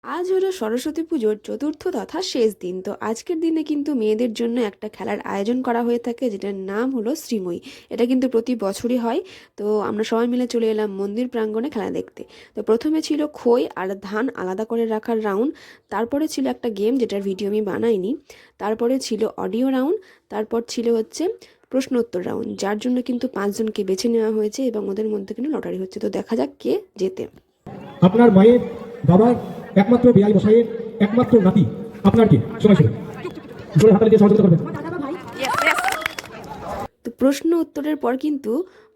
আজ হলো সরস্বতী পুজোর চতুর্থ তথা শেষ দিন। তো আজকের দিনে কিন্তু মেয়েদের জন্য একটা খেলার আয়োজন করা হয়ে থাকে, যেটার নাম হলো শ্রীময়ী। এটা কিন্তু প্রতি বছরই হয়। তো আমরা সবাই মিলে চলে এলাম মন্দির প্রাঙ্গণে খেলা দেখতে। তো প্রথমে ছিল খই আর ধান আলাদা করে রাখার রাউন্ড। তারপরে ছিল একটা গেম, যেটার ভিডিও আমি বানাইনি। তারপরে ছিল অডিও রাউন্ড। তারপর ছিল হচ্ছে প্রশ্নোত্তর রাউন্ড, যার জন্য কিন্তু 5 জনকে বেছে নেওয়া হয়েছে এবং ওদের মধ্যে কিন্তু লটারি হচ্ছে। তো দেখা যাক কে জেতে। আপনার মায়ের বাবার একমাত্র বিয়াই মশাইয়ের একমাত্র নাতি আপনার কি? সময় শুরু। জোরে হাতালে দিয়ে সহযোগিতা করবেন। তো প্রশ্ন উত্তরের পর কিন্তু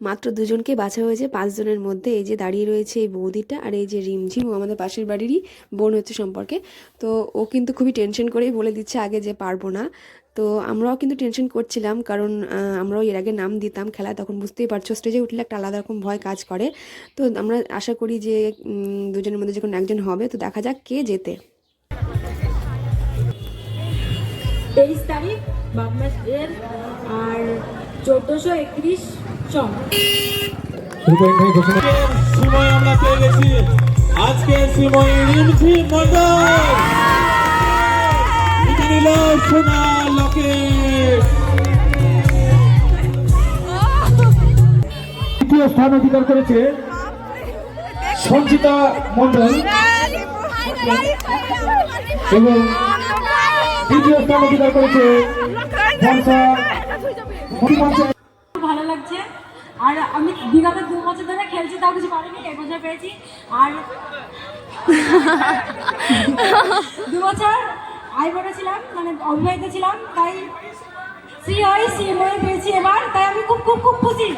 মাত্র 2জনকে বাছা হয়েছে 5 জনের মধ্যে। এই যে দাঁড়িয়ে রয়েছে এই বৌদিটা, আর এই যে রিমঝিম, ও আমাদের পাশের বাড়িরই বোন হচ্ছে সম্পর্কে। তো ও কিন্তু খুবই টেনশন করেই বলে দিচ্ছে আগে যে পারবো না। তো আমরাও কিন্তু টেনশন করছিলাম, কারণ আমরাও এর আগে নাম দিতাম খেলায়, তখন বুঝতেই পারছো স্টেজে উঠলে একটা আলাদা রকম ভয় কাজ করে। তো আমরা আশা করি যে 2জনের মধ্যে যখন একজন হবে, তো দেখা যাক কে জেতে। 23 তারিখ বাঘ মাসের আর 1431 সন। রূপয়ণ ভাই ঘোষণা। সময় আমরা পেয়ে গেছি। আজকে শ্রীময়ী রিমঝিম মন্ডল জিতে নিল সোনা লকেট। দ্বিতীয় স্থান অধিকার করেছে সঞ্চিতা মন্ডল এবং তৃতীয় স্থান অধিকার করেছে বর্ষা মণিমঞ্চে। ভালো লাগছে। আর আমি বিগত 2 বছর ধরে খেলছি, তাও কিছু পারিনি, এই বছর পেয়েছি। আর 2 বছর আইবড় ছিলাম, মানে অবিবাহিত ছিলাম, তাই শ্রীময়ী পেয়েছি এবার, তাই আমি খুব খুব খুব খুশি।